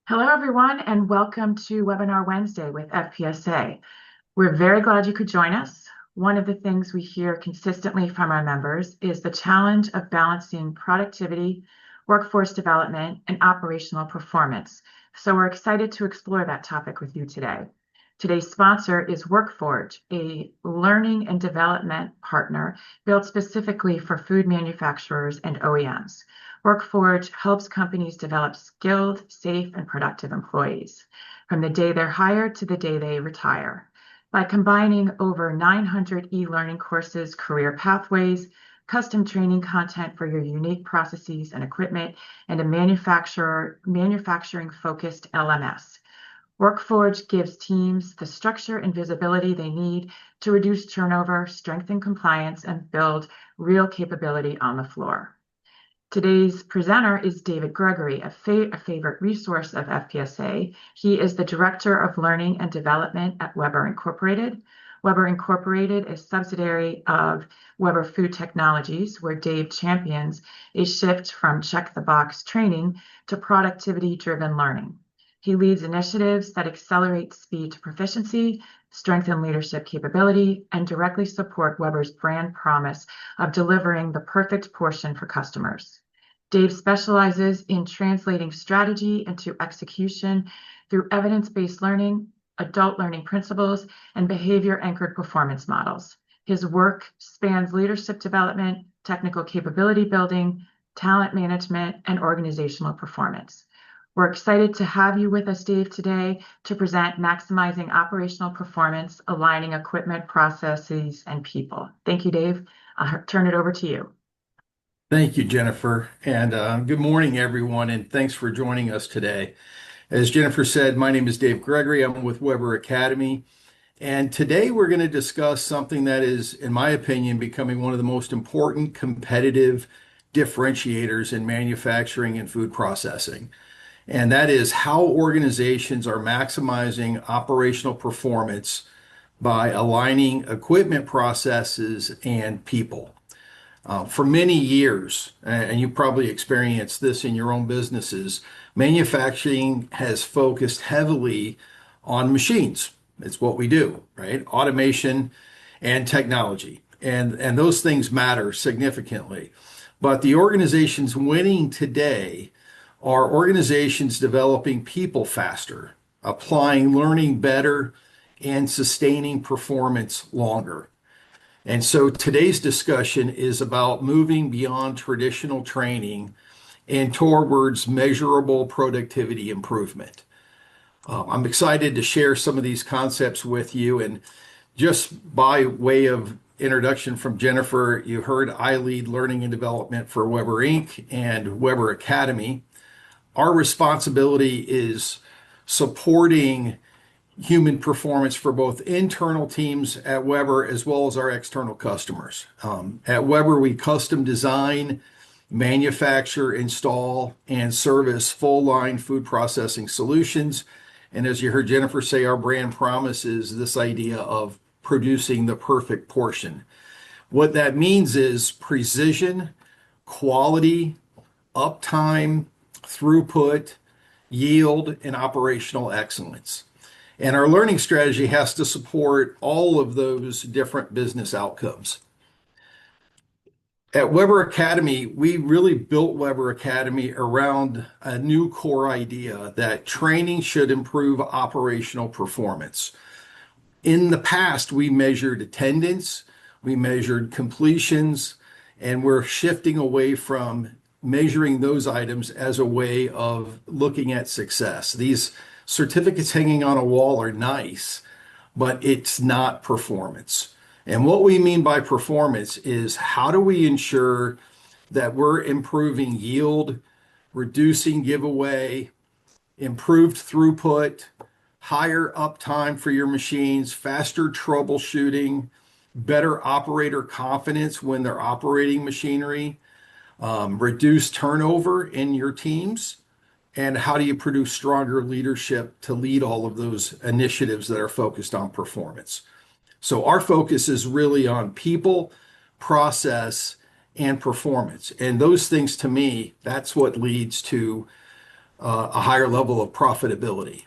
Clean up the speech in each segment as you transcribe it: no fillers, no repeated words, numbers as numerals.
Hello, everyone, and welcome to Webinar Wednesday with FPSA. We're very glad you could join us. One of the things we hear consistently from our members is the challenge of balancing productivity, workforce development, and operational performance. So we're excited to explore that topic with you today. Today's sponsor is WorkForge, a learning and development partner built specifically for food manufacturers and OEMs. WorkForge helps companies develop skilled, safe, and productive employees from the day they're hired to the day they retire. By combining over 900 e-learning courses, career pathways, custom training content for your unique processes and equipment, and a manufacturing-focused LMS. WorkForge gives teams the structure and visibility they need to reduce turnover, strengthen compliance, and build real capability on the floor. Today's presenter is David Gregory, a favorite resource of FPSA. He is the Director of Learning and Development at Weber Incorporated. Weber Incorporated is a subsidiary of Weber Food Technologies, where Dave champions a shift from check-the-box training to productivity-driven learning. He leads initiatives that accelerate speed to proficiency, strengthen leadership capability, and directly support Weber's brand promise of delivering the perfect portion for customers. Dave specializes in translating strategy into execution through evidence-based learning, adult learning principles, and behavior-anchored performance models. His work spans leadership development, technical capability building, talent management, and organizational performance. We're excited to have you with us, Dave, today to present maximizing operational performance, aligning equipment, processes, and people. Thank you, Dave. I'll turn it over to you. Thank you, Jennifer. And good morning, everyone, and thanks for joining us today. As Jennifer said, my name is Dave Gregory. I'm with Weber Academy. And today we're going to discuss something that is, in my opinion, becoming one of the most important competitive differentiators in manufacturing and food processing. And that is how organizations are maximizing operational performance by aligning equipment, processes, and people. For many years, and you probably experienced this in your own businesses, manufacturing has focused heavily on machines. It's what we do, right? Automation and technology. And those things matter significantly. But the organizations winning today are organizations developing people faster, applying learning better, and sustaining performance longer. And so today's discussion is about moving beyond traditional training and towards measurable productivity improvement. I'm excited to share some of these concepts with you. And just by way of introduction from Jennifer, you heard I lead learning and development for Weber Inc. and Weber Academy. Our responsibility is supporting human performance for both internal teams at Weber as well as our external customers. At Weber, we custom design, manufacture, install, and service full line food processing solutions. And as you heard Jennifer say, our brand promise is this idea of producing the perfect portion. What that means is precision, quality, uptime, throughput, yield, and operational excellence. And our learning strategy has to support all of those different business outcomes. At Weber Academy, we really built Weber Academy around a new core idea that training should improve operational performance. In the past, we measured attendance, we measured completions, and we're shifting away from measuring those items as a way of looking at success. These certificates hanging on a wall are nice, but it's not performance. And what we mean by performance is how do we ensure that we're improving yield, reducing giveaway, improved throughput, higher uptime for your machines, faster troubleshooting, better operator confidence when they're operating machinery, reduce turnover in your teams, and how do you produce stronger leadership to lead all of those initiatives that are focused on performance. So our focus is really on people, process, and performance. And those things, to me, that's what leads to a higher level of profitability.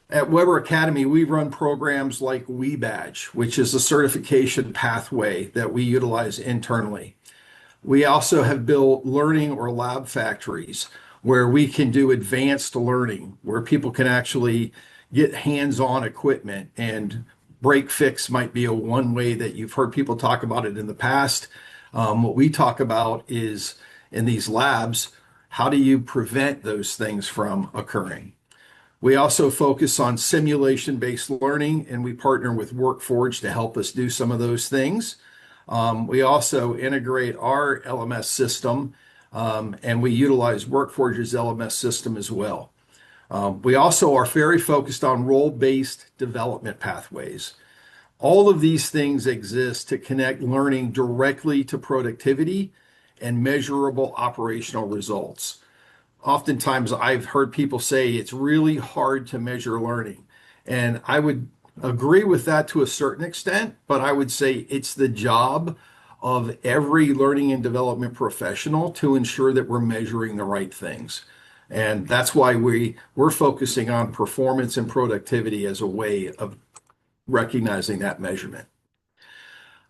At Weber Academy, we run programs like WeBadge, which is a certification pathway that we utilize internally. We also have built learning or lab factories where we can do advanced learning, where people can actually get hands-on equipment, and break fix might be a one way that you've heard people talk about it in the past. What we talk about is in these labs, how do you prevent those things from occurring? We also focus on simulation-based learning, and we partner with Workforge to help us do some of those things. We also integrate our LMS system, and we utilize Workforge's LMS system as well. We also are very focused on role-based development pathways. All of these things exist to connect learning directly to productivity and measurable operational results. Oftentimes, I've heard people say it's really hard to measure learning. And I would agree with that to a certain extent, but I would say it's the job of every learning and development professional to ensure that we're measuring the right things. And that's why we're focusing on performance and productivity as a way of recognizing that measurement.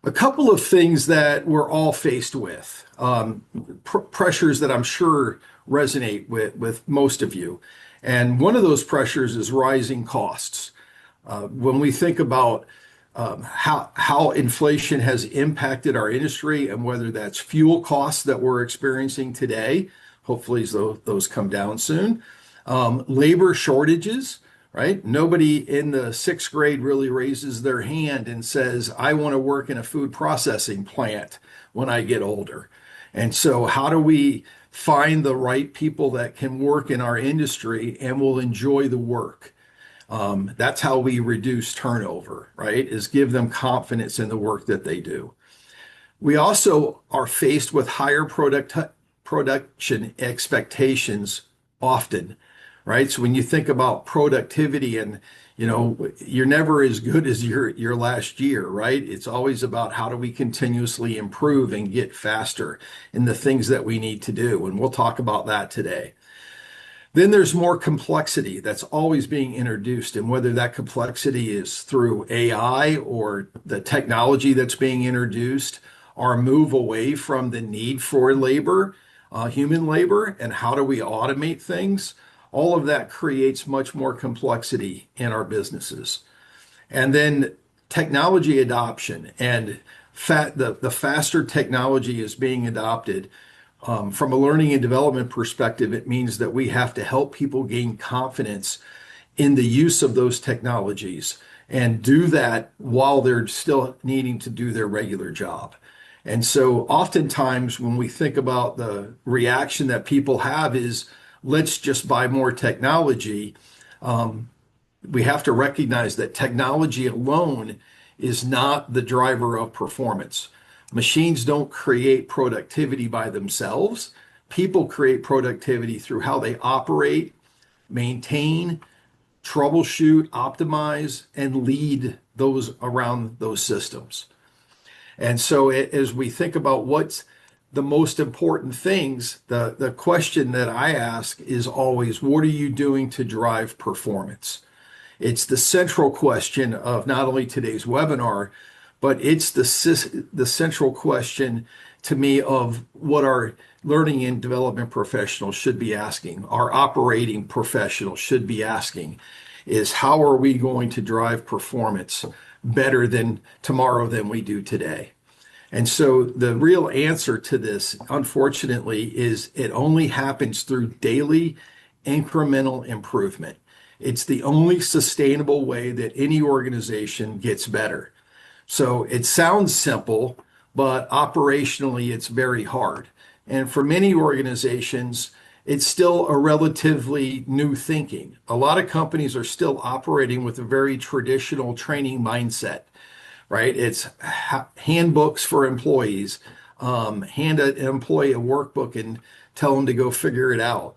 A couple of things that we're all faced with, pressures that I'm sure resonate with most of you. And one of those pressures is rising costs. When we think about how inflation has impacted our industry, and whether that's fuel costs that we're experiencing today, hopefully those come down soon, labor shortages, right? Nobody in the sixth grade really raises their hand and says, I want to work in a food processing plant when I get older. And so how do we find the right people that can work in our industry and will enjoy the work? That's how we reduce turnover, right? Is give them confidence in the work that they do. We also are faced with higher production expectations often, right? So when you think about productivity, and you're never as good as your last year, right? It's always about how do we continuously improve and get faster in the things that we need to do. And we'll talk about that today. Then there's more complexity that's always being introduced, and whether that complexity is through AI or the technology that's being introduced, our move away from the need for labor, human labor, and how do we automate things, all of that creates much more complexity in our businesses. And then technology adoption, and the faster technology is being adopted. From a learning and development perspective, it means that we have to help people gain confidence in the use of those technologies, and do that while they're still needing to do their regular job. And so oftentimes when we think about the reaction that people have is, let's just buy more technology. We have to recognize that technology alone is not the driver of performance. Machines don't create productivity by themselves. People create productivity through how they operate, maintain, troubleshoot, optimize, and lead those around those systems. And so as we think about what's the most important things, the question that I ask is always, what are you doing to drive performance? It's the central question of not only today's webinar, but it's the central question to me of what our learning and development professionals should be asking, our operating professionals should be asking, is how are we going to drive performance better than tomorrow than we do today? And so the real answer to this, unfortunately, is it only happens through daily incremental improvement. It's the only sustainable way that any organization gets better. So it sounds simple, but operationally it's very hard. And for many organizations, it's still a relatively new thinking. A lot of companies are still operating with a very traditional training mindset, right? It's handbooks for employees, hand an employee a workbook and tell them to go figure it out.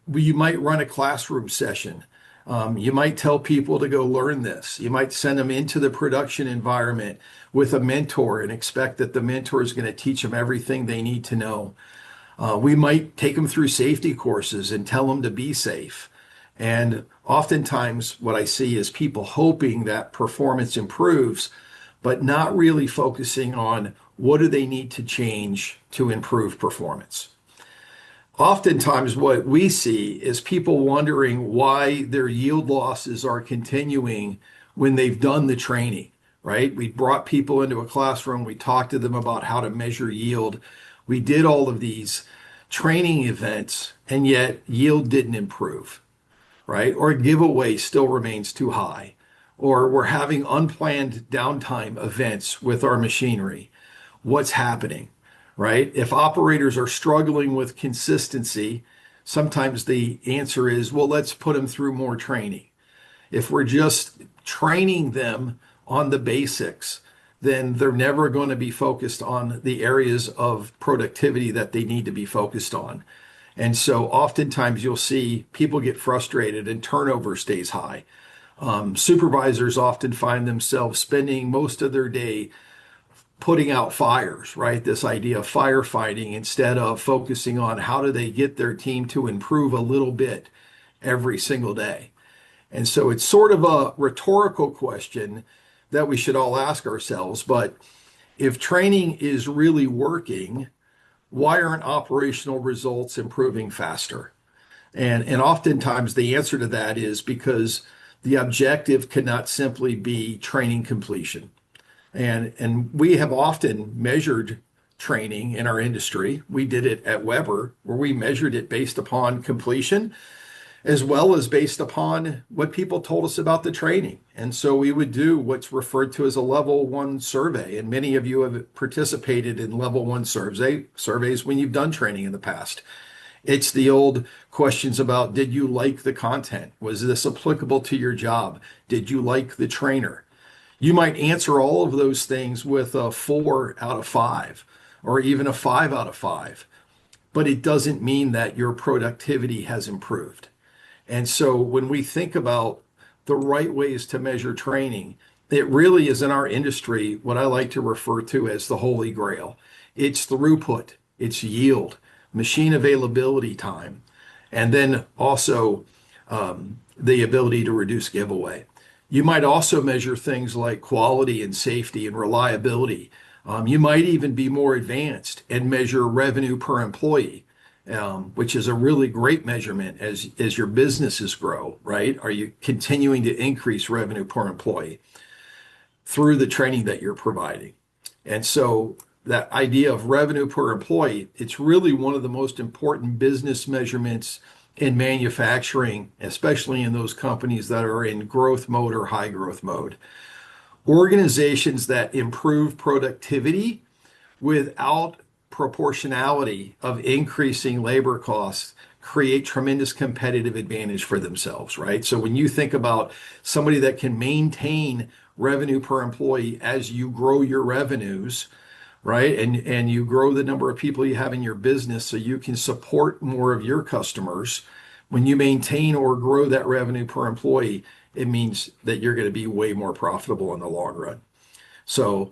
You might run a classroom session. You might tell people to go learn this. You might send them into the production environment with a mentor and expect that the mentor is going to teach them everything they need to know. We might take them through safety courses and tell them to be safe. And oftentimes, what I see is people hoping that performance improves, but not really focusing on what do they need to change to improve performance. Oftentimes, what we see is people wondering why their yield losses are continuing when they've done the training, right? We brought people into a classroom, we talked to them about how to measure yield. We did all of these training events, and yet yield didn't improve, right? Or giveaway still remains too high, or we're having unplanned downtime events with our machinery. What's happening, right? If operators are struggling with consistency, sometimes the answer is, well, let's put them through more training. If we're just training them on the basics, then they're never going to be focused on the areas of productivity that they need to be focused on. And so oftentimes you'll see people get frustrated and turnover stays high. Supervisors often find themselves spending most of their day putting out fires, right? This idea of firefighting instead of focusing on how do they get their team to improve a little bit every single day. And so it's sort of a rhetorical question that we should all ask ourselves. But if training is really working, why aren't operational results improving faster? And oftentimes the answer to that is because the objective cannot simply be training completion. And we have often measured training in our industry. We did it at Weber, where we measured it based upon completion as well as based upon what people told us about the training. And so we would do what's referred to as a level one survey. And many of you have participated in level one surveys when you've done training in the past. It's the old questions about, did you like the content? Was this applicable to your job? Did you like the trainer? You might answer all of those things with a 4 out of 5 or even a 5 out of 5, but it doesn't mean that your productivity has improved. And so when we think about the right ways to measure training, it really is in our industry what I like to refer to as the holy grail. It's throughput, it's yield, machine availability time, and then also the ability to reduce giveaway. You might also measure things like quality and safety and reliability. You might even be more advanced and measure revenue per employee, which is a really great measurement as your businesses grow, right? Are you continuing to increase revenue per employee through the training that you're providing? And so that idea of revenue per employee, it's really one of the most important business measurements in manufacturing, especially in those companies that are in growth mode or high growth mode. Organizations that improve productivity without proportionality of increasing labor costs create tremendous competitive advantage for themselves, right? So when you think about somebody that can maintain revenue per employee as you grow your revenues, right? And you grow the number of people you have in your business so you can support more of your customers. When you maintain or grow that revenue per employee, it means that you're going to be way more profitable in the long run. So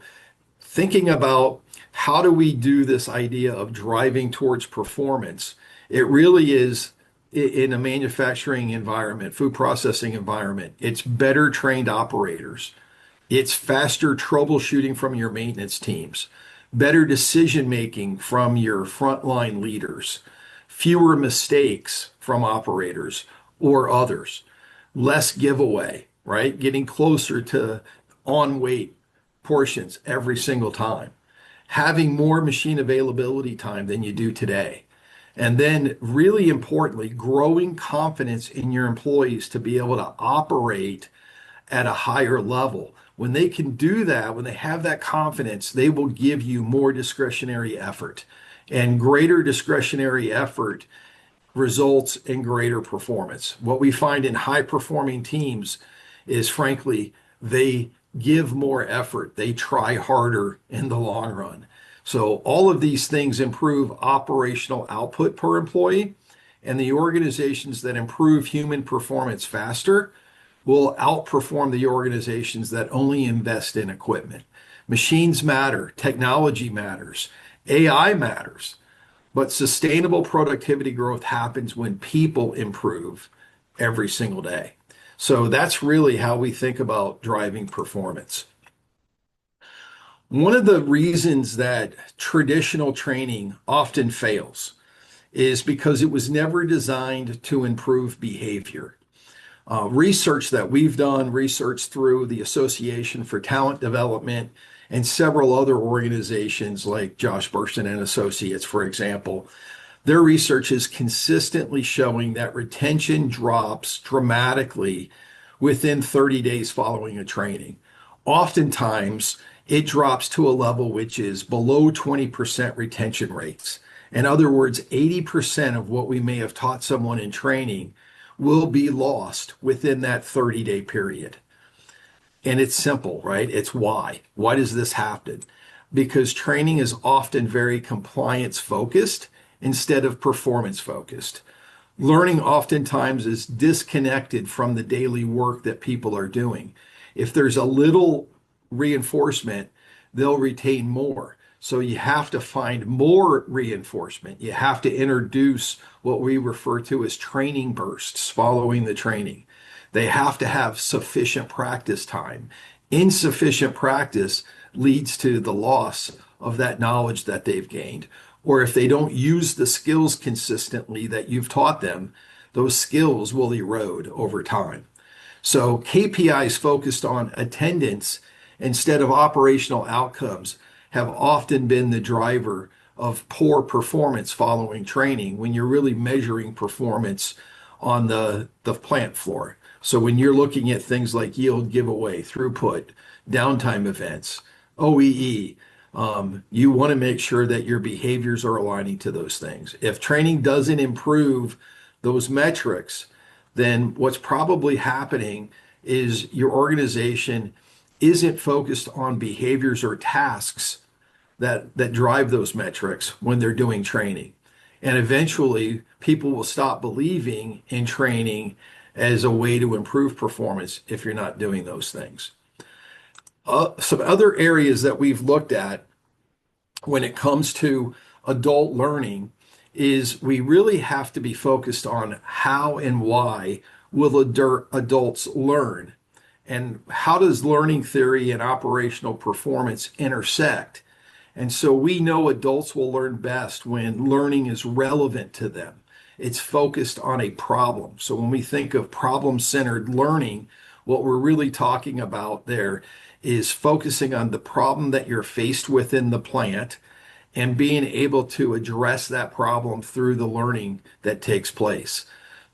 thinking about how do we do this idea of driving towards performance, it really is in a manufacturing environment, food processing environment, it's better trained operators. It's faster troubleshooting from your maintenance teams, better decision making from your frontline leaders, fewer mistakes from operators or others, less giveaway, right? Getting closer to on weight portions every single time, having more machine availability time than you do today. And then, really importantly, growing confidence in your employees to be able to operate at a higher level. When they can do that, when they have that confidence, they will give you more discretionary effort. And greater discretionary effort results in greater performance. What we find in high performing teams is, frankly, they give more effort, they try harder in the long run. So, all of these things improve operational output per employee, and the organizations that improve human performance faster will outperform the organizations that only invest in equipment. Machines matter, technology matters, AI matters, but sustainable productivity growth happens when people improve, every single day. So that's really how we think about driving performance. One of the reasons that traditional training often fails is because it was never designed to improve behavior. Research that we've done, research through the Association for Talent Development and several other organizations like Josh Bersin and Associates, for example, their research is consistently showing that retention drops dramatically within 30 days following a training. Oftentimes, it drops to a level which is below 20% retention rates. In other words, 80% of what we may have taught someone in training will be lost within that 30-day period. And it's simple, right? It's why. Why does this happen? Because training is often very compliance focused instead of performance focused. Learning oftentimes is disconnected from the daily work that people are doing. If there's a little reinforcement, they'll retain more. So you have to find more reinforcement. You have to introduce what we refer to as training bursts following the training. They have to have sufficient practice time. Insufficient practice leads to the loss of that knowledge that they've gained. Or if they don't use the skills consistently that you've taught them, those skills will erode over time. So KPIs focused on attendance instead of operational outcomes have often been the driver of poor performance following training when you're really measuring performance on the plant floor. So when you're looking at things like yield giveaway, throughput, downtime events, OEE, you want to make sure that your behaviors are aligning to those things. If training doesn't improve those metrics, then what's probably happening is your organization isn't focused on behaviors or tasks that drive those metrics when they're doing training. And eventually, people will stop believing in training as a way to improve performance if you're not doing those things. Some other areas that we've looked at when it comes to adult learning is we really have to be focused on how and why will adults learn, and how does learning theory and operational performance intersect. And so we know adults will learn best when learning is relevant to them. It's focused on a problem. So when we think of problem-centered learning, what we're really talking about there is focusing on the problem that you're faced with in the plant and being able to address that problem through the learning that takes place.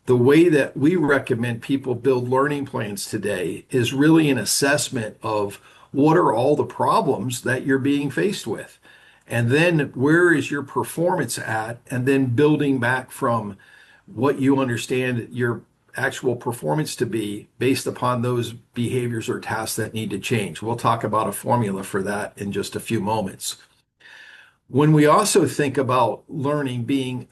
The way that we recommend people build learning plans today is really an assessment of what are all the problems that you're being faced with, and then where is your performance at, and then building back from what you understand your actual performance to be based upon those behaviors or tasks that need to change. We'll talk about a formula for that in just a few moments. When we also think about learning being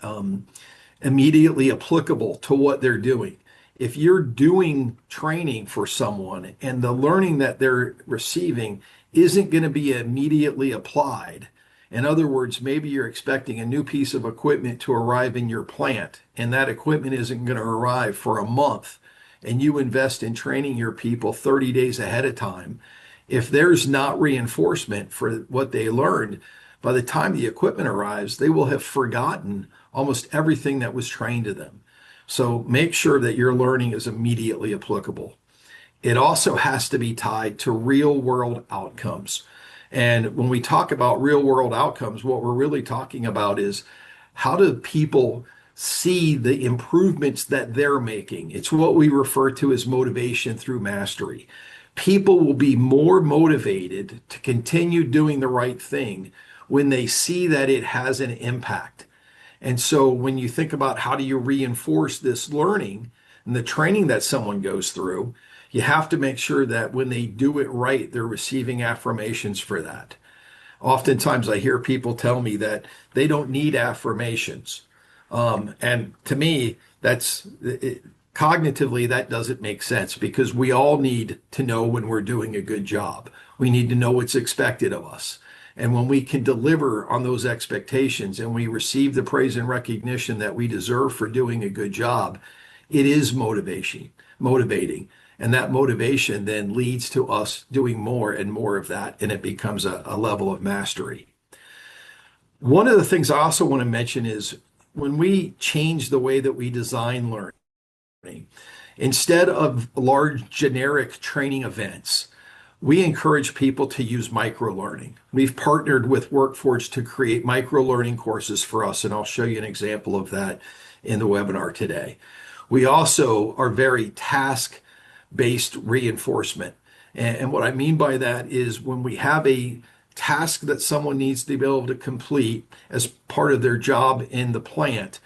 immediately applicable to what they're doing, if you're doing training for someone and the learning that they're receiving isn't going to be immediately applied, in other words, maybe you're expecting a new piece of equipment to arrive in your plant, and that equipment isn't going to arrive for a month, and you invest in training your people 30 days ahead of time. If there's not reinforcement for what they learned, by the time the equipment arrives, they will have forgotten almost everything that was trained to them. So make sure that your learning is immediately applicable. It also has to be tied to real world outcomes. And when we talk about real world outcomes, what we're really talking about is how do people see the improvements that they're making? It's what we refer to as motivation through mastery. People will be more motivated to continue doing the right thing when they see that it has an impact. And so when you think about how do you reinforce this learning and the training that someone goes through, you have to make sure that when they do it right, they're receiving affirmations for that. Oftentimes I hear people tell me that they don't need affirmations. And to me, cognitively, that doesn't make sense, because we all need to know when we're doing a good job. We need to know what's expected of us. And when we can deliver on those expectations and we receive the praise and recognition that we deserve for doing a good job, it is motivating. And that motivation then leads to us doing more and more of that, and it becomes a level of mastery. One of the things I also want to mention is when we change the way that we design learning, instead of large generic training events, we encourage people to use micro learning. We've partnered with Workforge to create micro learning courses for us, and I'll show you an example of that in the webinar today. We also are very task-based reinforcement. And what I mean by that is when we have a task that someone needs to be able to complete as part of their job in the plant,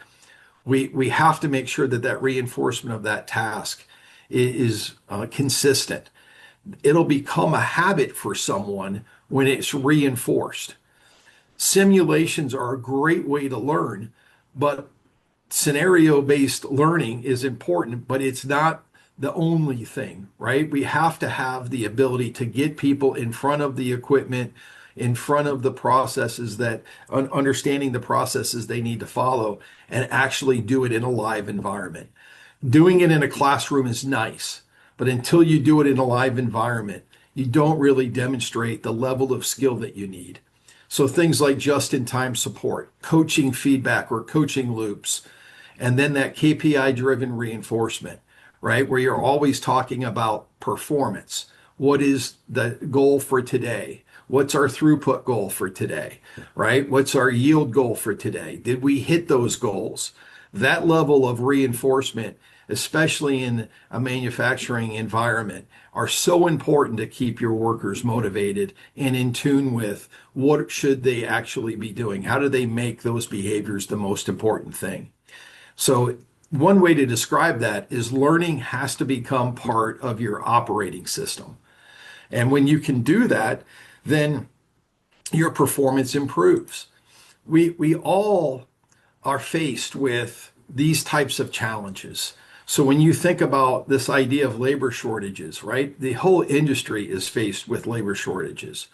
we have to make sure that that reinforcement of that task is consistent. It'll become a habit for someone when it's reinforced. Simulations are a great way to learn, but scenario-based learning is important, but it's not the only thing, right? We have to have the ability to get people in front of the equipment, in front of the processes that understanding the processes they need to follow and actually do it in a live environment. Doing it in a classroom is nice, but until you do it in a live environment, you don't really demonstrate the level of skill that you need. So things like just-in-time support, coaching feedback or coaching loops, and then that KPI driven reinforcement, right? Where you're always talking about performance. What is the goal for today? What's our throughput goal for today, right? What's our yield goal for today? Did we hit those goals? That level of reinforcement, especially in a manufacturing environment, are so important to keep your workers motivated and in tune with what should they actually be doing? How do they make those behaviors the most important thing? So one way to describe that is learning has to become part of your operating system. And when you can do that, then your performance improves. We all are faced with these types of challenges. So when you think about this idea of labor shortages, right? The whole industry is faced with labor shortages.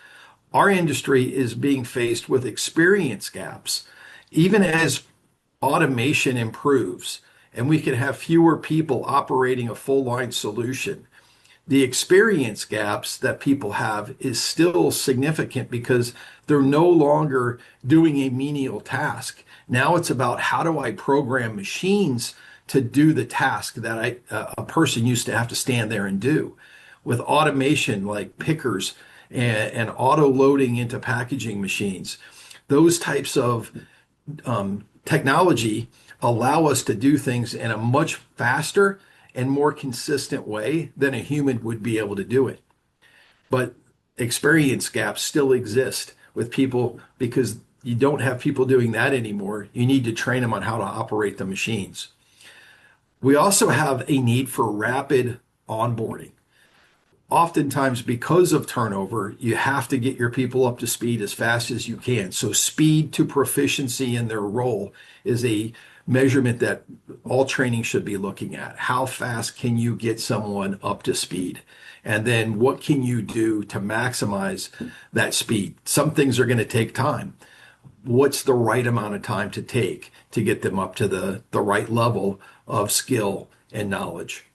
Our industry is being faced with experience gaps. Even as automation improves and we can have fewer people operating a full line solution, the experience gaps that people have is still significant because they're no longer doing a menial task. Now it's about how do I program machines to do the task that a person used to have to stand there and do. With automation like pickers and auto loading into packaging machines, those types of technology allow us to do things in a much faster and more consistent way than a human would be able to do it. But experience gaps still exist with people because you don't have people doing that anymore. You need to train them on how to operate the machines. We also have a need for rapid onboarding. Oftentimes, because of turnover, you have to get your people up to speed as fast as you can. So speed to proficiency in their role is a measurement that all training should be looking at. How fast can you get someone up to speed? And then what can you do to maximize that speed? Some things are going to take time. What's the right amount of time to take to get them up to the right level of skill and knowledge?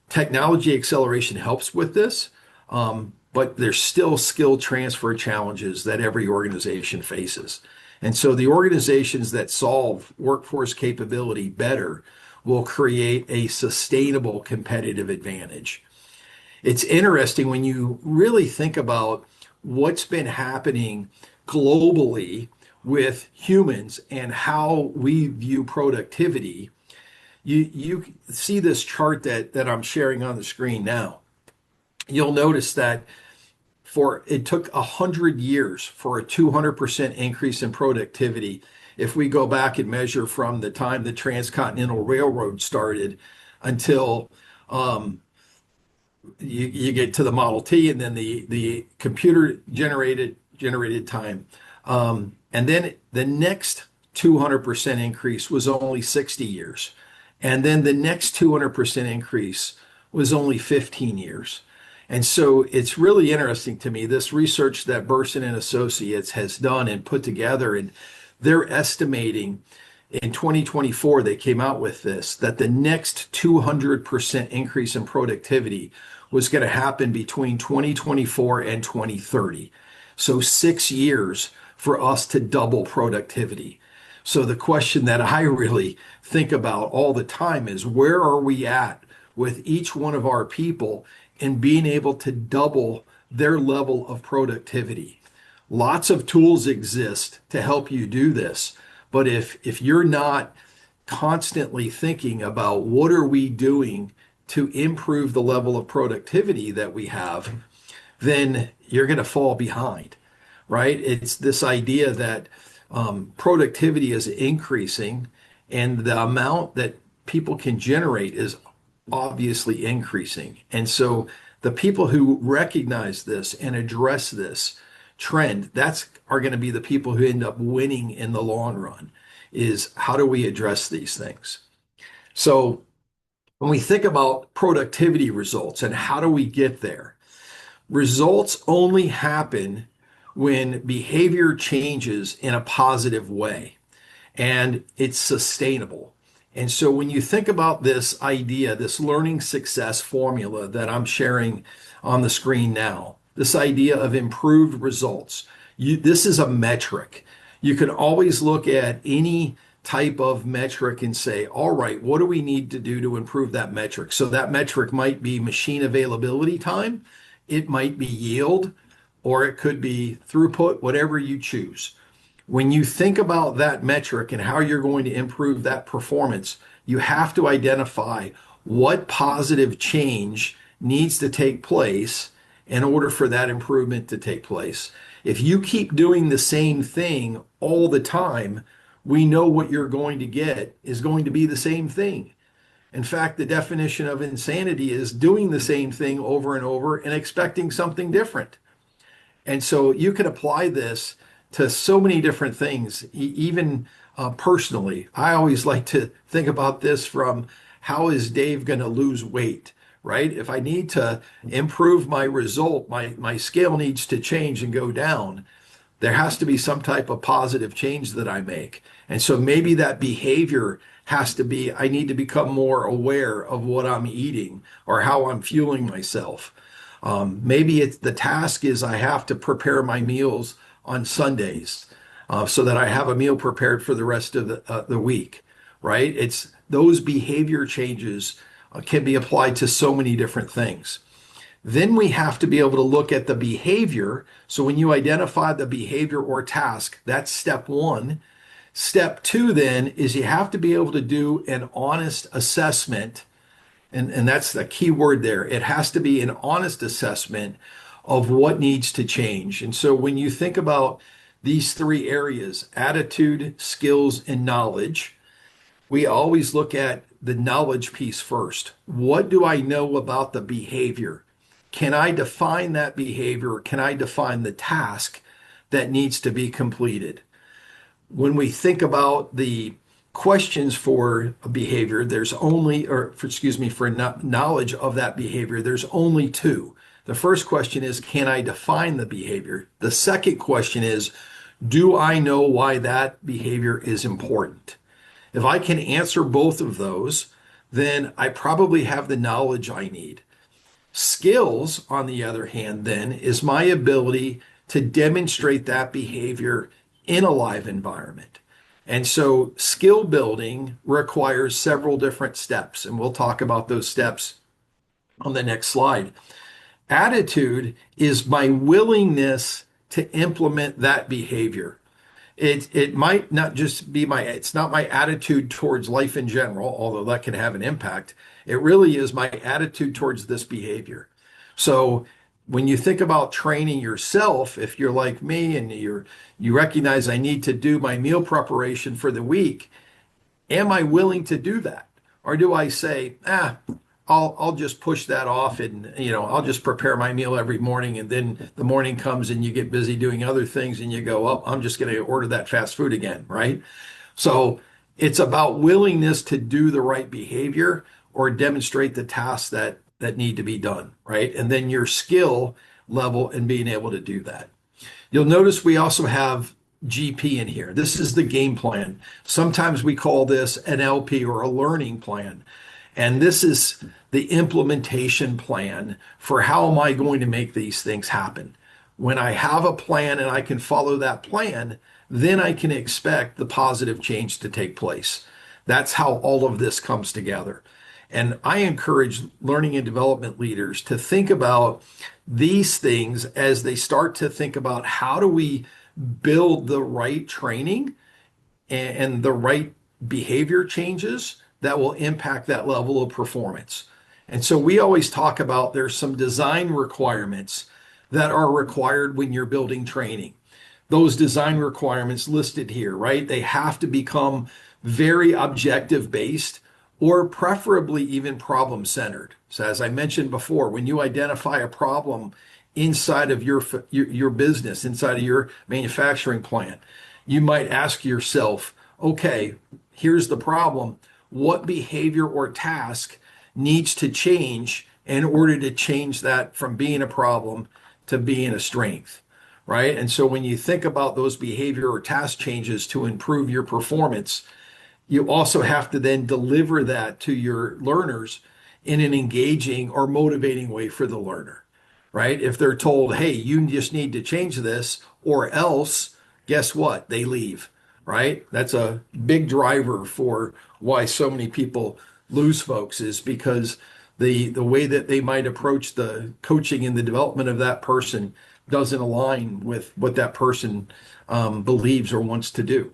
Technology acceleration helps with this, but there's still skill transfer challenges that every organization faces. And so the organizations that solve workforce capability better will create a sustainable competitive advantage. It's interesting when you really think about what's been happening globally with humans and how we view productivity. You see this chart that I'm sharing on the screen now. You'll notice that it took 100 years for a 200% increase in productivity. If we go back and measure from the time the Transcontinental Railroad started until you get to the Model T and then the computer generated time. And then the next 200% increase was only 60 years. And then the next 200% increase was only 15 years. And so it's really interesting to me, this research that Burson and Associates has done and put together, and they're estimating in 2024, they came out with this that the next 200% increase in productivity was going to happen between 2024 and 2030. So 6 years for us to double productivity. So the question that I really think about all the time is where are we at with each one of our people in being able to double their level of productivity? Lots of tools exist to help you do this. But if you're not constantly thinking about what are we doing to improve the level of productivity that we have, then you're going to fall behind, right? It's this idea that productivity is increasing and the amount that people can generate is obviously increasing. And so the people who recognize this and address this trend, that's are going to be the people who end up winning in the long run, is how do we address these things? So when we think about productivity results and how do we get there, results only happen when behavior changes in a positive way and it's sustainable. And so when you think about this idea, this learning success formula that I'm sharing on the screen now, this idea of improved results, this is a metric. You can always look at any type of metric and say, all right, what do we need to do to improve that metric? So that metric might be machine availability time, it might be yield, or it could be throughput, whatever you choose. When you think about that metric and how you're going to improve that performance, you have to identify what positive change needs to take place in order for that improvement to take place. If you keep doing the same thing all the time, we know what you're going to get is going to be the same thing. In fact, the definition of insanity is doing the same thing over and over and expecting something different. And so you can apply this to so many different things, even personally. I always like to think about this from how is Dave going to lose weight, right? If I need to improve my result, my scale needs to change and go down. There has to be some type of positive change that I make. And so maybe that behavior has to be I need to become more aware of what I'm eating or how I'm fueling myself. Maybe it's the task is I have to prepare my meals on Sundays so that I have a meal prepared for the rest of the week, right? It's those behavior changes can be applied to so many different things. Then we have to be able to look at the behavior. So when you identify the behavior or task, that's step one. Step two then is you have to be able to do an honest assessment. And that's the key word there. It has to be an honest assessment of what needs to change. And so when you think about these three areas, attitude, skills, and knowledge, we always look at the knowledge piece first. What do I know about the behavior? Can I define that behavior? Can I define the task that needs to be completed? When we think about the questions for a behavior, there's only, or for, excuse me, for knowledge of that behavior, there's only two. The first question is, can I define the behavior? The second question is, do I know why that behavior is important? If I can answer both of those, then I probably have the knowledge I need. Skills, on the other hand, then, is my ability to demonstrate that behavior in a live environment. And so skill building requires several different steps, and we'll talk about those steps on the next slide. Attitude is my willingness to implement that behavior. It might not just be it's not my attitude towards life in general, although that can have an impact. It really is my attitude towards this behavior. So when you think about training yourself, if you're like me and you recognize I need to do my meal preparation for the week, am I willing to do that? Or do I say, I'll just push that off and I'll just prepare my meal every morning and then the morning comes and you get busy doing other things and you go, oh, I'm just going to order that fast food again, right? So it's about willingness to do the right behavior or demonstrate the tasks that need to be done, right? And then your skill level in being able to do that. You'll notice we also have GP in here. This is the game plan. Sometimes we call this an LP or a learning plan. And this is the implementation plan for how am I going to make these things happen. When I have a plan and I can follow that plan, then I can expect the positive change to take place. That's how all of this comes together. And I encourage learning and development leaders to think about these things as they start to think about how do we build the right training and the right behavior changes that will impact that level of performance. And so we always talk about there's some design requirements that are required when you're building training. Those design requirements listed here, right? They have to become very objective based or preferably even problem centered. So as I mentioned before, when you identify a problem inside of your business, inside of your manufacturing plant, you might ask yourself, okay, here's the problem. What behavior or task needs to change in order to change that from being a problem to being a strength, right? And so when you think about those behavior or task changes to improve your performance, you also have to then deliver that to your learners in an engaging or motivating way for the learner, right? If they're told, hey, you just need to change this or else, guess what? They leave, right? That's a big driver for why so many people lose folks is because the way that they might approach the coaching and the development of that person doesn't align with what that person believes or wants to do.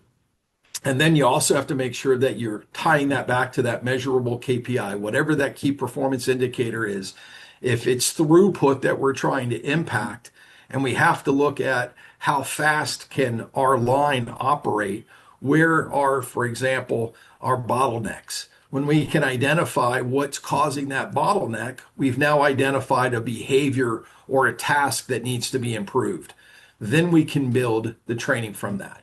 And then you also have to make sure that you're tying that back to that measurable KPI, whatever that key performance indicator is. If it's throughput that we're trying to impact, and we have to look at how fast can our line operate, where are, for example, our bottlenecks? When we can identify what's causing that bottleneck, we've now identified a behavior or a task that needs to be improved. Then we can build the training from that.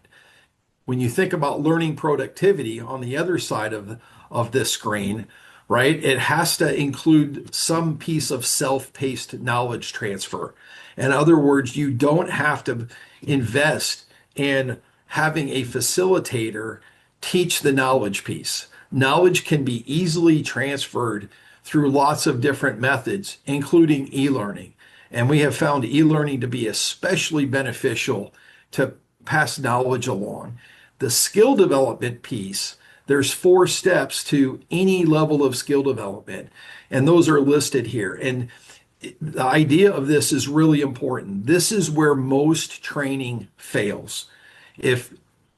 When you think about learning productivity on the other side of this screen, right, it has to include some piece of self-paced knowledge transfer. In other words, you don't have to invest in having a facilitator teach the knowledge piece. Knowledge can be easily transferred through lots of different methods, including e-learning. And we have found e-learning to be especially beneficial to pass knowledge along. The skill development piece, there's 4 steps to any level of skill development, and those are listed here. And the idea of this is really important. This is where most training fails. If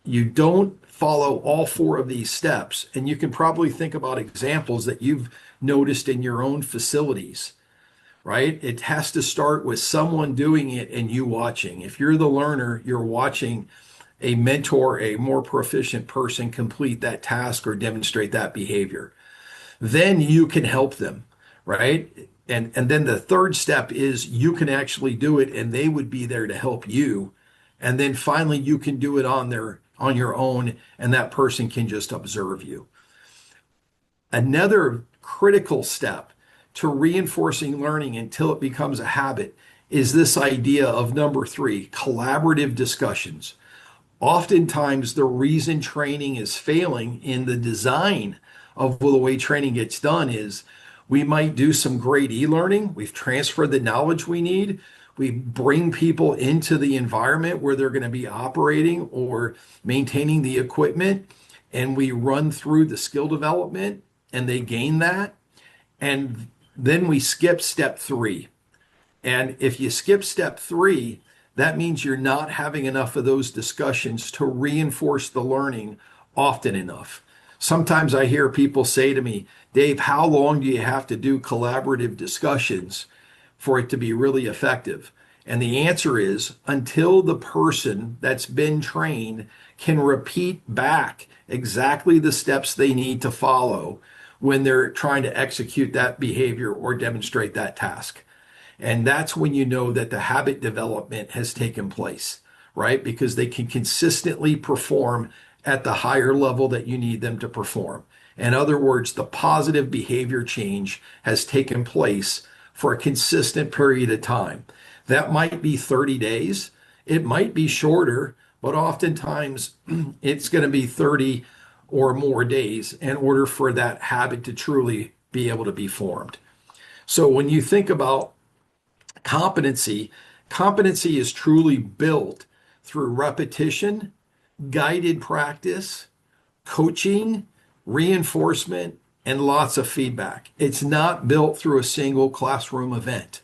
you don't follow all 4 of these steps, and you can probably think about examples that you've noticed in your own facilities, right? It has to start with someone doing it and you watching. If you're the learner, you're watching a mentor, a more proficient person complete that task or demonstrate that behavior. Then you can help them, right? And then the third step is you can actually do it and they would be there to help you. And then finally you can do it on your own and that person can just observe you. Another critical step to reinforcing learning until it becomes a habit is this idea of number 3, collaborative discussions. Oftentimes, the reason training is failing in the design of the way training gets done is we might do some great e-learning. We've transferred the knowledge we need. We bring people into the environment where they're going to be operating or maintaining the equipment, and we run through the skill development, and they gain that. And then we skip step 3. And if you skip step 3, that means you're not having enough of those discussions to reinforce the learning often enough. Sometimes I hear people say to me, Dave, how long do you have to do collaborative discussions for it to be really effective? And the answer is until the person that's been trained can repeat back exactly the steps they need to follow when they're trying to execute that behavior or demonstrate that task. And that's when you know that the habit development has taken place, right? Because they can consistently perform at the higher level that you need them to perform. In other words, the positive behavior change has taken place for a consistent period of time. That might be 30 days. It might be shorter, but oftentimes it's going to be 30 or more days in order for that habit to truly be able to be formed. So when you think about competency, competency is truly built through repetition, guided practice, coaching, reinforcement, and lots of feedback. It's not built through a single classroom event.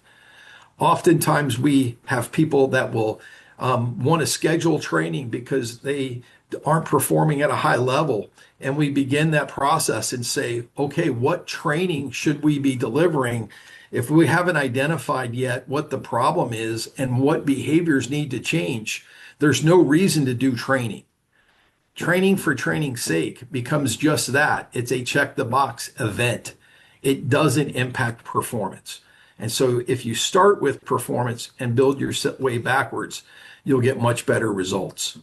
Oftentimes, we have people that will want to schedule training because they aren't performing at a high level. And we begin that process and say, okay, what training should we be delivering if we haven't identified yet what the problem is and what behaviors need to change? There's no reason to do training. Training for training's sake becomes just that. It's a check the box event. It doesn't impact performance. And so if you start with performance and build your way backwards, you'll get much better results.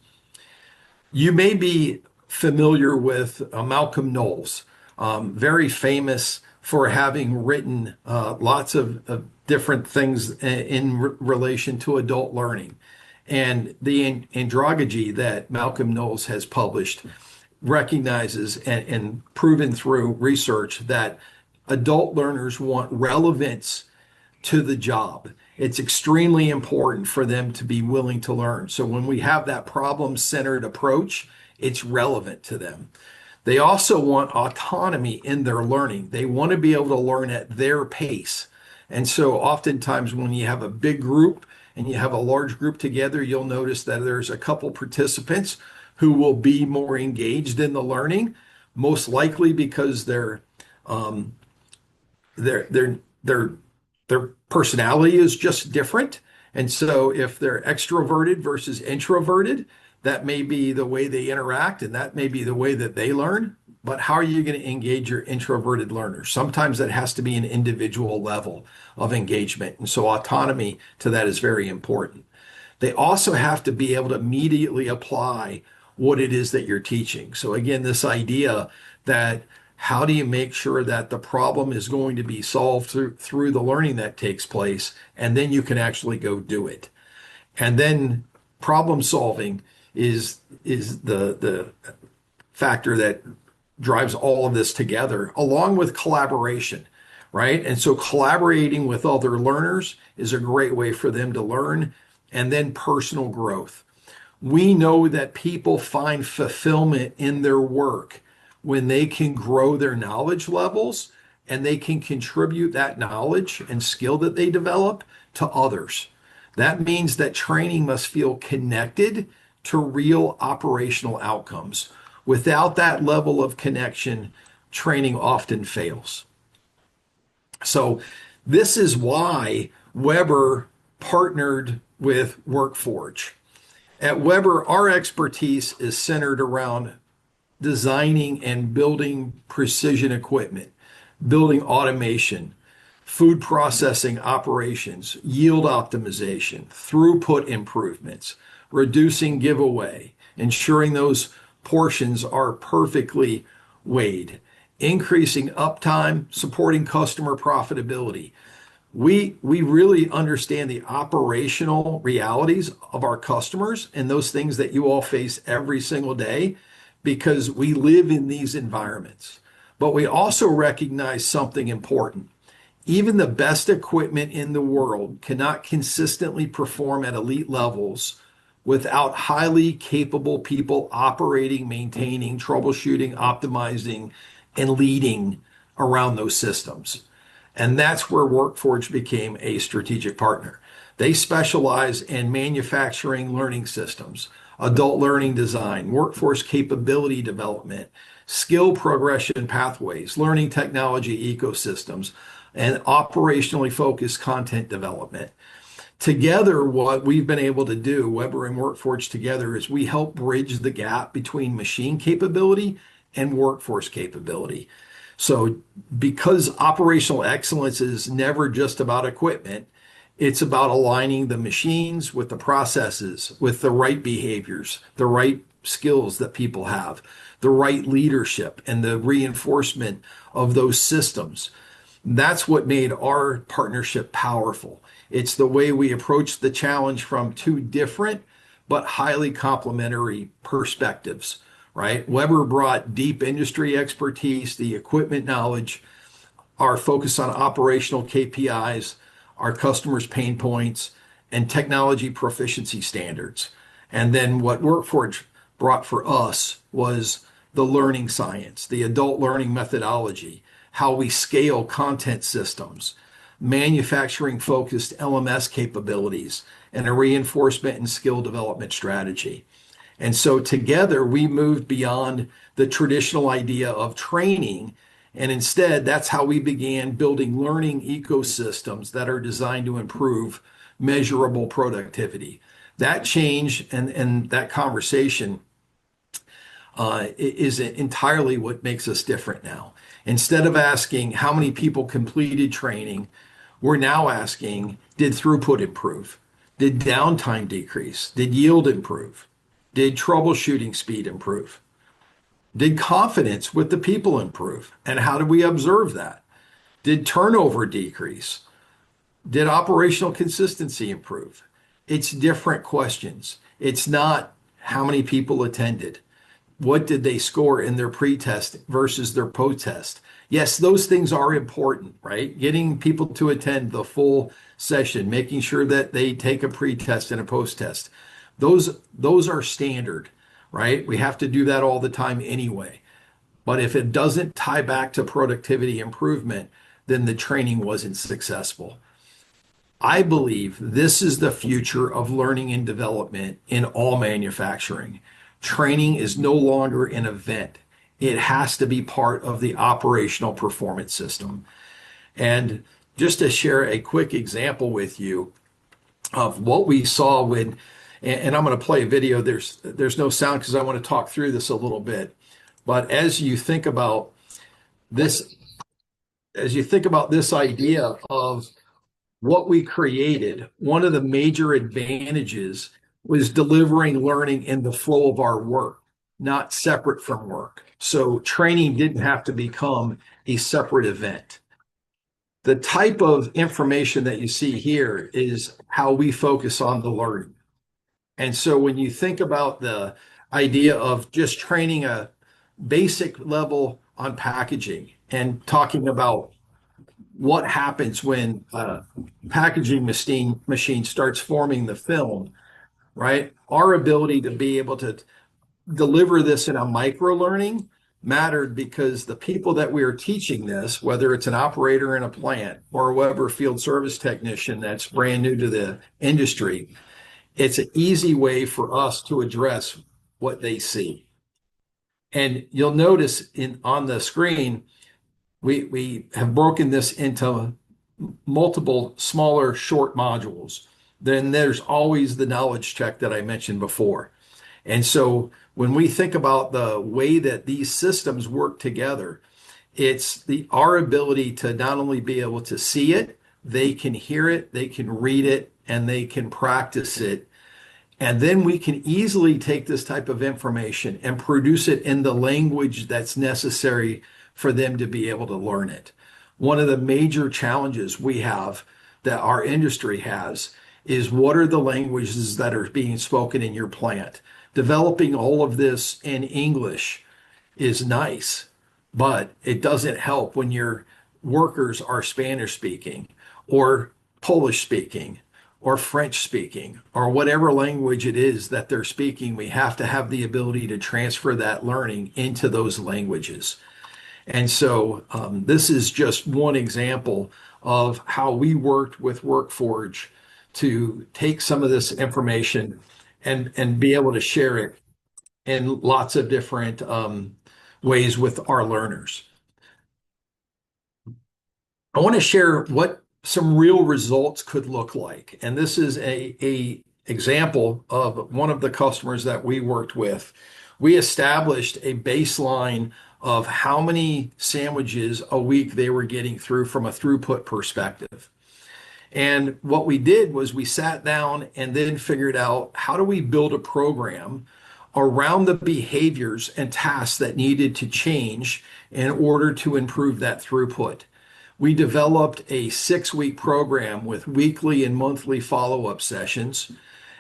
You may be familiar with Malcolm Knowles, very famous for having written lots of different things in relation to adult learning. And the andragogy that Malcolm Knowles has published recognizes and proven through research that adult learners want relevance to the job. It's extremely important for them to be willing to learn. So when we have that problem-centered approach, it's relevant to them. They also want autonomy in their learning. They want to be able to learn at their pace. And so oftentimes when you have a big group and you have a large group together, you'll notice that there's a couple participants who will be more engaged in the learning, most likely because their their personality is just different. And so if they're extroverted versus introverted, that may be the way they interact and that may be the way that they learn. But how are you going to engage your introverted learners? Sometimes that has to be an individual level of engagement. And so autonomy to that is very important. They also have to be able to immediately apply what it is that you're teaching. So again, this idea that how do you make sure that the problem is going to be solved through the learning that takes place, and then you can actually go do it. And then problem solving is the factor that drives all of this together, along with collaboration, right? And so collaborating with other learners is a great way for them to learn, and then personal growth. We know that people find fulfillment in their work when they can grow their knowledge levels and they can contribute that knowledge and skill that they develop to others. That means that training must feel connected to real operational outcomes. Without that level of connection, training often fails. So this is why Weber partnered with Workforge. At Weber, our expertise is centered around designing and building precision equipment, building automation, food processing operations, yield optimization, throughput improvements, reducing giveaway, ensuring those portions are perfectly weighed, increasing uptime, supporting customer profitability. We really understand the operational realities of our customers and those things that you all face every single day because we live in these environments. But we also recognize something important. Even the best equipment in the world cannot consistently perform at elite levels without highly capable people operating, maintaining, troubleshooting, optimizing, and leading around those systems. And that's where Workforge became a strategic partner. They specialize in manufacturing learning systems, adult learning design, workforce capability development, skill progression pathways, learning technology ecosystems, and operationally focused content development. Together, what we've been able to do, Weber and Workforge together, is we help bridge the gap between machine capability and workforce capability. So because operational excellence is never just about equipment, it's about aligning the machines with the processes, with the right behaviors, the right skills that people have, the right leadership, and the reinforcement of those systems. That's what made our partnership powerful. It's the way we approach the challenge from two different but highly complementary perspectives, right? Weber brought deep industry expertise, the equipment knowledge, our focus on operational KPIs, our customers' pain points, and technology proficiency standards. And then what Workforge brought for us was the learning science, the adult learning methodology, how we scale content systems, manufacturing focused LMS capabilities, and a reinforcement and skill development strategy. And so together we moved beyond the traditional idea of training. And instead, that's how we began building learning ecosystems that are designed to improve measurable productivity. That change and that conversation is entirely what makes us different now. Instead of asking how many people completed training, we're now asking, did throughput improve? Did downtime decrease? Did yield improve? Did troubleshooting speed improve? Did confidence with the people improve? And how did we observe that? Did turnover decrease? Did operational consistency improve? It's different questions. It's not how many people attended. What did they score in their pre-test versus their post-test? Yes, those things are important, right? Getting people to attend the full session, making sure that they take a pre-test and a post-test. Those are standard, right? We have to do that all the time anyway. But if it doesn't tie back to productivity improvement, then the training wasn't successful. I believe this is the future of learning and development in all manufacturing. Training is no longer an event. It has to be part of the operational performance system. And just to share a quick example with you of what we saw when, and I'm going to play a video. There's no sound because I want to talk through this a little bit. But this, as you think about this idea of what we created, one of the major advantages was delivering learning in the flow of our work, not separate from work. So training didn't have to become a separate event. The type of information that you see here is how we focus on the learning. And so when you think about the idea of just training a basic level on packaging and talking about what happens when a packaging machine starts forming the film, right? Our ability to be able to deliver this in a micro learning mattered because the people that we are teaching this, whether it's an operator in a plant or a Weber field service technician that's brand new to the industry, it's an easy way for us to address what they see. And you'll notice on the screen, we have broken this into multiple smaller short modules. Then there's always the knowledge check that I mentioned before. And so when we think about the way that these systems work together, it's our ability to not only be able to see it, they can hear it, they can read it, and they can practice it. And then we can easily take this type of information and produce it in the language that's necessary for them to be able to learn it. One of the major challenges we have that our industry has is what are the languages that are being spoken in your plant? Developing all of this in English is nice, but it doesn't help when your workers are Spanish speaking or Polish speaking or French speaking or whatever language it is that they're speaking. We have to have the ability to transfer that learning into those languages. And so this is just one example of how we worked with Workforge to take some of this information and be able to share it in lots of different ways with our learners. I want to share what some real results could look like. And this is a example of one of the customers that we worked with. We established a baseline of how many sandwiches a week they were getting through from a throughput perspective. And what we did was we sat down and then figured out how do we build a program around the behaviors and tasks that needed to change in order to improve that throughput. We developed a 6-week program with weekly and monthly follow-up sessions.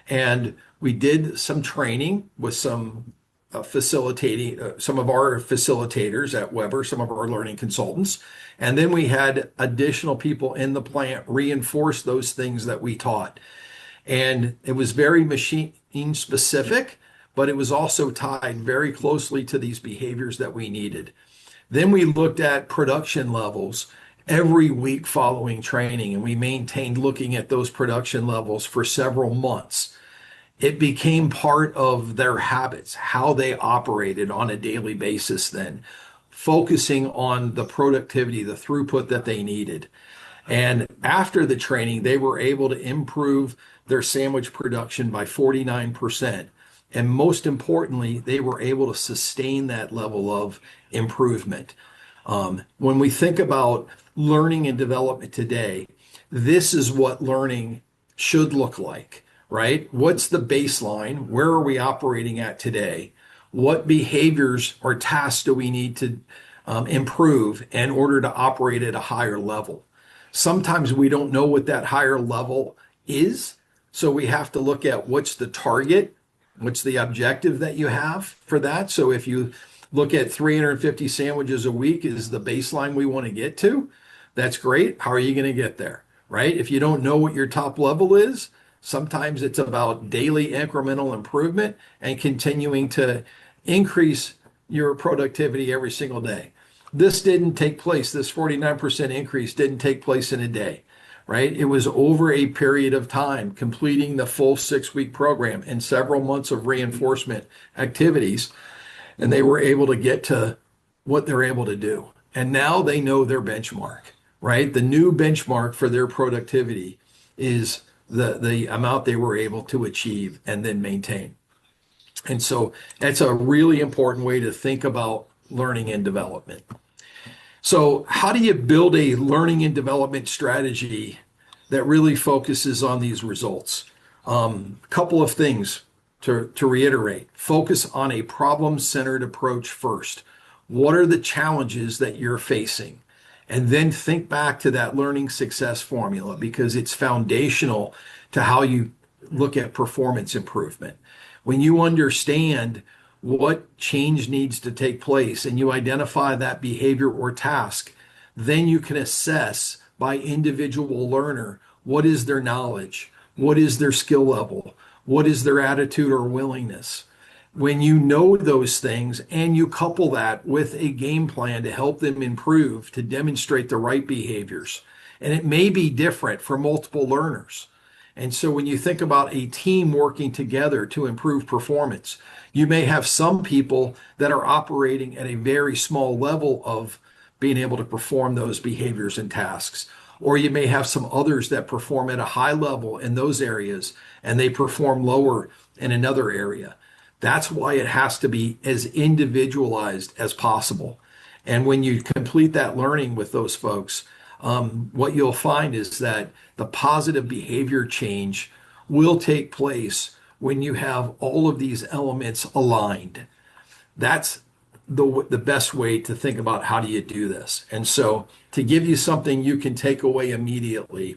And we did some training with some facilitating, some of our facilitators at Weber, some of our learning consultants. And then we had additional people in the plant reinforce those things that we taught. And it was very machine specific, but it was also tied very closely to these behaviors that we needed. Then we looked at production levels every week following training, and we maintained looking at those production levels for several months. It became part of their habits, how they operated on a daily basis, then focusing on the productivity, the throughput that they needed. And after the training, they were able to improve their sandwich production by 49%. And most importantly, they were able to sustain that level of improvement. When we think about learning and development today, this is what learning should look like, right? What's the baseline? Where are we operating at today? What behaviors or tasks do we need to improve in order to operate at a higher level? Sometimes we don't know what that higher level is. So we have to look at what's the target, what's the objective that you have for that. So if you look at 350 sandwiches a week is the baseline we want to get to, that's great. How are you going to get there, right? If you don't know what your top level is, sometimes it's about daily incremental improvement and continuing to increase your productivity every single day. This didn't take place. This 49% increase didn't take place in a day, right? It was over a period of time, completing the full 6-week program and several months of reinforcement activities. And they were able to get to what they're able to do. And now they know their benchmark, right? The new benchmark for their productivity is the amount they were able to achieve and then maintain. And so that's a really important way to think about learning and development. So how do you build a learning and development strategy that really focuses on these results? Couple of things to reiterate. Focus on a problem-centered approach first. What are the challenges that you're facing? And then think back to that learning success formula because it's foundational to how you look at performance improvement. When you understand what change needs to take place and you identify that behavior or task, then you can assess by individual learner what is their knowledge, what is their skill level, what is their attitude or willingness. When you know those things and you couple that with a game plan to help them improve, to demonstrate the right behaviors, and it may be different for multiple learners. And so when you think about a team working together to improve performance, you may have some people that are operating at a very small level of being able to perform those behaviors and tasks. Or you may have some others that perform at a high level in those areas and they perform lower in another area. That's why it has to be as individualized as possible. And when you complete that learning with those folks, what you'll find is that the positive behavior change will take place when you have all of these elements aligned. That's the best way to think about how do you do this. And so to give you something you can take away immediately,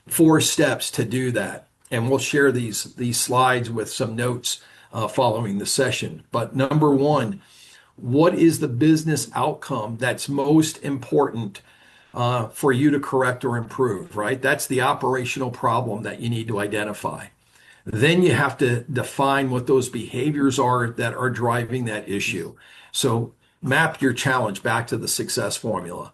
4 steps to do that. And we'll share these slides with some notes following the session. But number 1, what is the business outcome that's most important for you to correct or improve, right? That's the operational problem that you need to identify. Then you have to define what those behaviors are that are driving that issue. So map your challenge back to the success formula.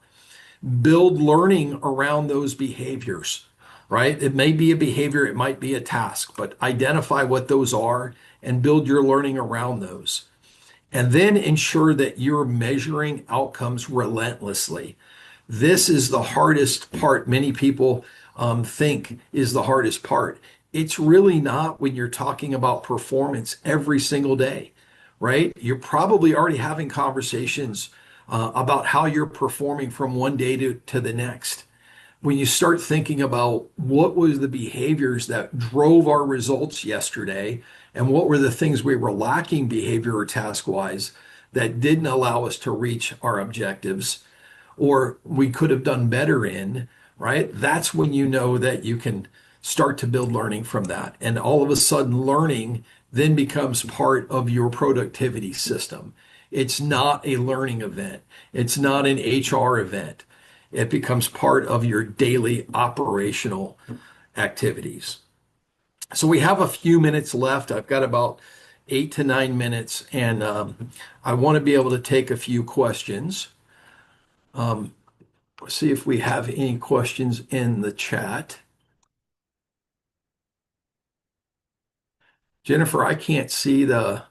Build learning around those behaviors, right? It may be a behavior, it might be a task, but identify what those are and build your learning around those. And then ensure that you're measuring outcomes relentlessly. This is the hardest part. Many people think is the hardest part. It's really not when you're talking about performance every single day, right? You're probably already having conversations about how you're performing from one day to the next. When you start thinking about what was the behaviors that drove our results yesterday and what were the things we were lacking behavior or task-wise that didn't allow us to reach our objectives or we could have done better in, right? That's when you know that you can start to build learning from that. And all of a sudden, learning then becomes part of your productivity system. It's not a learning event. It's not an HR event. It becomes part of your daily operational activities. So we have a few minutes left. I've got about 8 to 9 minutes, and I want to be able to take a few questions. See if we have any questions in the chat. Jennifer, I can't see the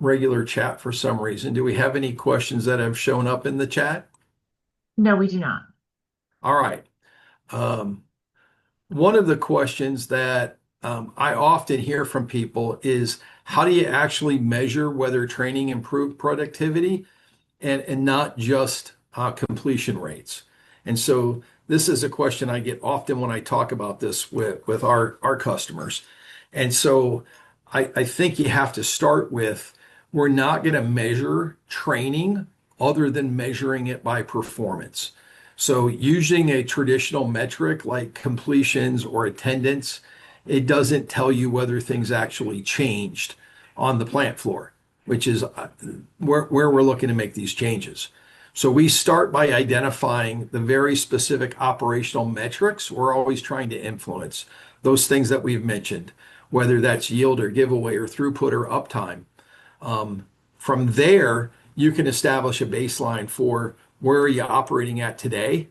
regular chat for some reason. Do we have any questions that have shown up in the chat? No, we do not. All right. Um, One of the questions that I often hear from people is how do you actually measure whether training improved productivity and not just completion rates? And so this is a question I get often when I talk about this with our customers. And so I think you have to start with we're not going to measure training other than measuring it by performance. So using a traditional metric like completions or attendance, it doesn't tell you whether things actually changed on the plant floor, which is where we're looking to make these changes. So we start by identifying the very specific operational metrics we're always trying to influence, those things that we've mentioned, whether that's yield or giveaway or throughput or uptime. From there, you can establish a baseline for where are you operating at today,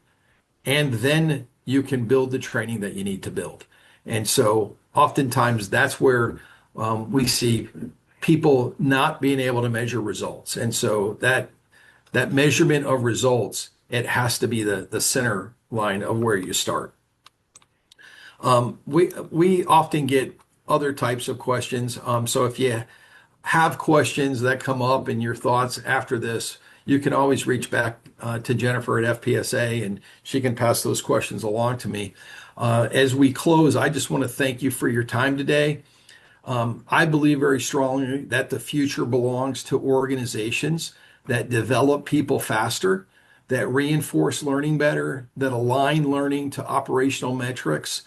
and then you can build the training that you need to build. And so oftentimes that's where we see people not being able to measure results. And so that measurement of results, it has to be the center line of where you start. We often get other types of questions. So if you have questions that come up and your thoughts after this, you can always reach back to Jennifer at FPSA and she can pass those questions along to me. As we close, I just want to thank you for your time today. I believe very strongly that the future belongs to organizations that develop people faster, that reinforce learning better, that align learning to operational metrics,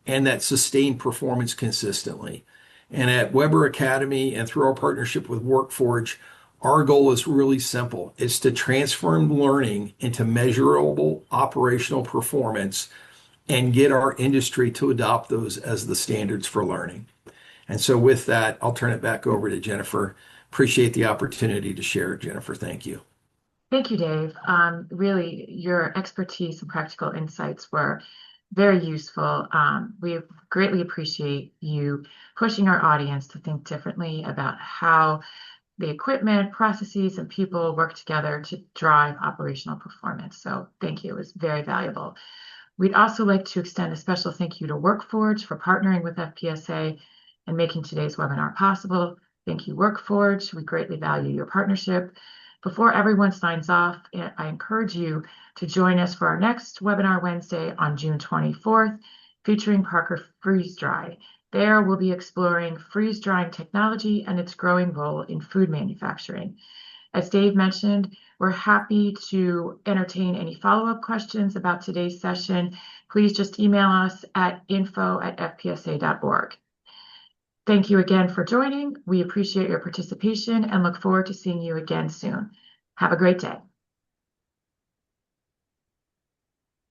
and that sustain performance consistently. And at Weber Academy and through our partnership with WorkForge, our goal is really simple. It's to transform learning into measurable operational performance and get our industry to adopt those as the standards for learning. And so with that, I'll turn it back over to Jennifer. Appreciate the opportunity to share, Jennifer. Thank you. Thank you, Dave. Really, your expertise and practical insights were very useful. We greatly appreciate you pushing our audience to think differently about how the equipment, processes, and people work together to drive operational performance. So thank you. It was very valuable. We'd also like to extend a special thank you to WorkForge for partnering with FPSA and making today's webinar possible. Thank you, WorkForge. We greatly value your partnership. Before everyone signs off, I encourage you to join us for our next webinar Wednesday on June 24th, featuring Parker Freeze Dry. There we'll be exploring freeze drying technology and its growing role in food manufacturing. As Dave mentioned, we're happy to entertain any follow-up questions about today's session. Please just email us at info@fpsa.org. Thank you again for joining. We appreciate your participation and look forward to seeing you again soon. Have a great day.